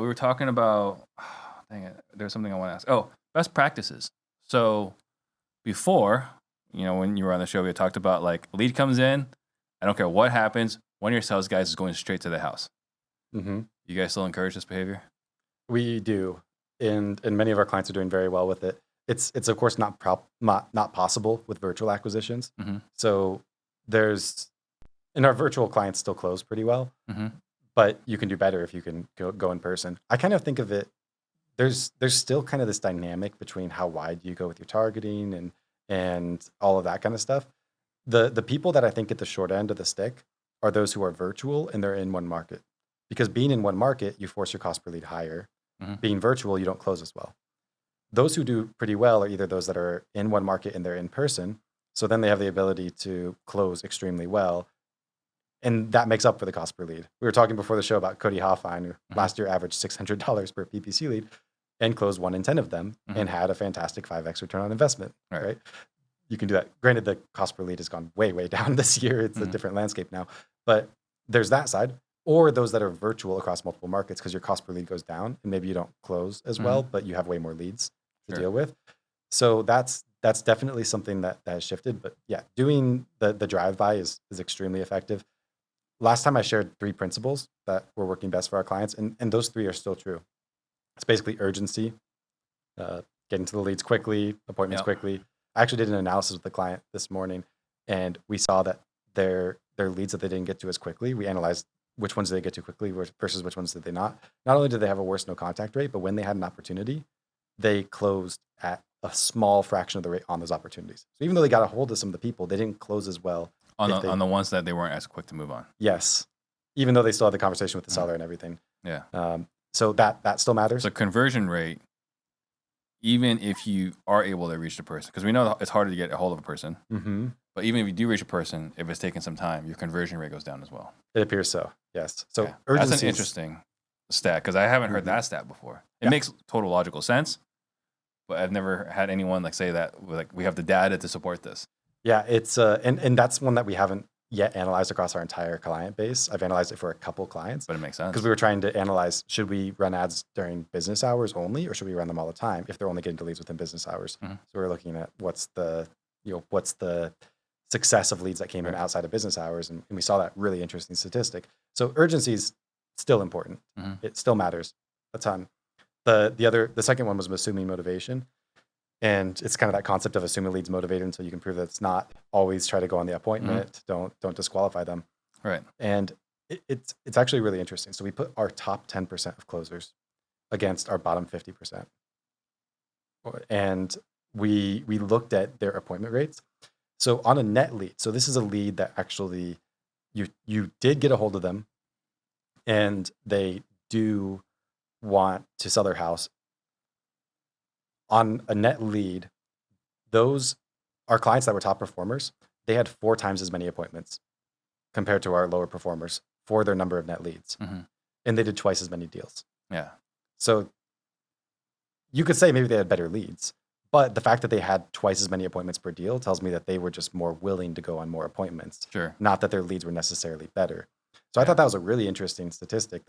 we were talking about, dang it, there's something I want to ask. Oh, best practices. So before, when you were on the show, we had talked about like lead comes in. I don't care what happens. One of your sales guys is going straight to the house. Mm-hmm. You guys still encourage this behavior? We do, and many of our clients are doing very well with it. It's of course not possible with virtual acquisitions. Mm-hmm. So and our virtual clients still close pretty well, Mm-hmm. but you can do better if you can go in person. I kind of think of it. There's still kind of this dynamic between how wide you go with your targeting and all of that kind of stuff. The people that I think get the short end of the stick are those who are virtual and they're in one market. Because being in one market, you force your cost per lead higher. Mm-hmm. Being virtual, you don't close as well. Those who do pretty well are either those that are in one market and they're in person. So then they have the ability to close extremely well. And that makes up for the cost per lead. We were talking before the show about Cody Hoffine, who last year averaged $600 per PPC lead and closed 1 in 10 of them and had a fantastic 5x return on investment, right? You can do that. Granted, the cost per lead has gone way, way down this year. It's a different landscape now. But there's that side. Or those that are virtual across multiple markets because your cost per lead goes down and maybe you don't close as well, but you have way more leads to deal with. So that's definitely something that has shifted. But yeah, doing the drive-by is extremely effective. Last time I shared 3 principles that were working best for our clients, and those 3 are still true. It's basically urgency, getting to the leads quickly, appointments quickly. I actually did an analysis with the client this morning, and we saw that their leads that they didn't get to as quickly, we analyzed which ones did they get to quickly versus which ones did they not. Not only did they have a worse no contact rate, but when they had an opportunity, they closed at a small fraction of the rate on those opportunities. So even though they got a hold of some of the people, they didn't close as well. On the ones that they weren't as quick to move on. Yes. Even though they still had the conversation with the seller and everything. Yeah. So that still matters. So conversion rate, even if you are able to reach the person, because we know it's harder to get a hold of a person, but even if you do reach a person, if it's taking some time, your conversion rate goes down as well. It appears so, yes. So urgency. That's an interesting stat because I haven't heard that stat before. It makes total logical sense, but I've never had anyone like say that like we have the data to support this. Yeah, it's and that's one that we haven't yet analyzed across our entire client base. I've analyzed it for a couple clients. But it makes sense. Because we were trying to analyze, should we run ads during business hours only, or should we run them all the time if they're only getting to leads within business hours? So we're looking at what's the success of leads that came in outside of business hours, and we saw that really interesting statistic. So urgency is still important. It still matters a ton. The second one was assuming motivation. And it's kind of that concept of assuming leads motivated until you can prove that it's not. Always try to go on the appointment. Don't disqualify them. Right. And it's actually really interesting. So we put our top 10% of closers against our bottom 50%. And we looked at their appointment rates. So on a net lead, so this is a lead that actually you did get a hold of them and they do want to sell their house. On a net lead, our clients that were top performers, they had 4 times as many appointments compared to our lower performers for their number of net leads. And they did twice as many deals. Yeah. So you could say maybe they had better leads, but the fact that they had twice as many appointments per deal tells me that they were just more willing to go on more appointments. Sure. Not that their leads were necessarily better. So I thought that was a really interesting statistic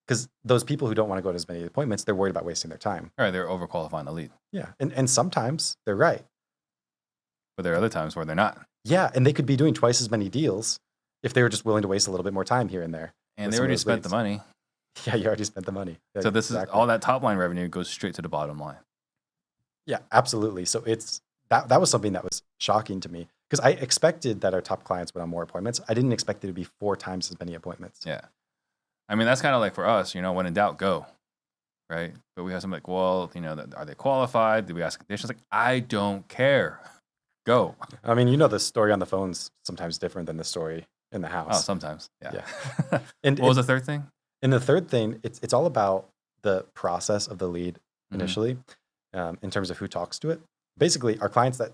because those people who don't want to go to as many appointments, they're worried about wasting their time. All right, they're overqualifying the lead. Yeah, and sometimes they're right. But there are other times where they're not. Yeah, and they could be doing twice as many deals if they were just willing to waste a little bit more time here and there. And they already spent the money. Yeah, you already spent the money. Yeah, so this is all that top line revenue goes straight to the bottom line. Yeah, absolutely. So that was something that was shocking to me because I expected that our top clients would have more appointments. I didn't expect it to be 4 times as many appointments. Yeah. I mean, that's kind of like for us, when in doubt, go. Right? But we have something like, well, are they qualified? Do we ask conditions? Like, I don't care. Go. I mean, the story on the phone's sometimes different than the story in the house. Oh, sometimes. Yeah. And what was the third thing? And the third thing, it's all about the process of the lead initially, in terms of who talks to it. Basically, our clients that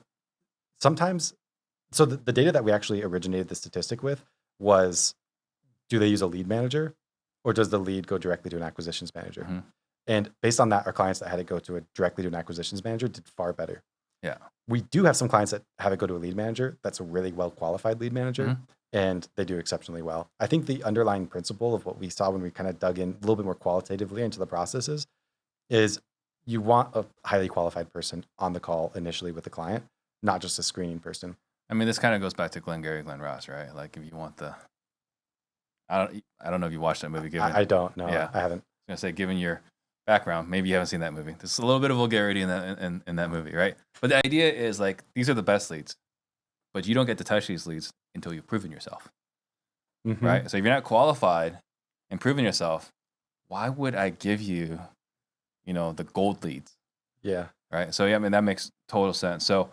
sometimes, so the data that we actually originated the statistic with was, do they use a lead manager or does the lead go directly to an acquisitions manager? And based on that, our clients that had it go directly to an acquisitions manager did far better. Yeah. We do have some clients that have it go to a lead manager. That's a really well qualified lead manager. and they do exceptionally well. I think the underlying principle of what we saw when we kind of dug in a little bit more qualitatively into the processes is you want a highly qualified person on the call initially with the client, not just a screening person. I mean, this kind of goes back to Glengarry Glen Ross, right? Like if you want the, I don't know if you watched that movie. I don't know. Yeah. I haven't. I was gonna say, given your background, maybe you haven't seen that movie. There's a little bit of vulgarity in that movie, right? But the idea is like these are the best leads, but you don't get to touch these leads until you've proven yourself, Mhm. right? So if you're not qualified and proven yourself, why would I give you, the gold leads, Yeah. right? So yeah, I mean that makes total sense. So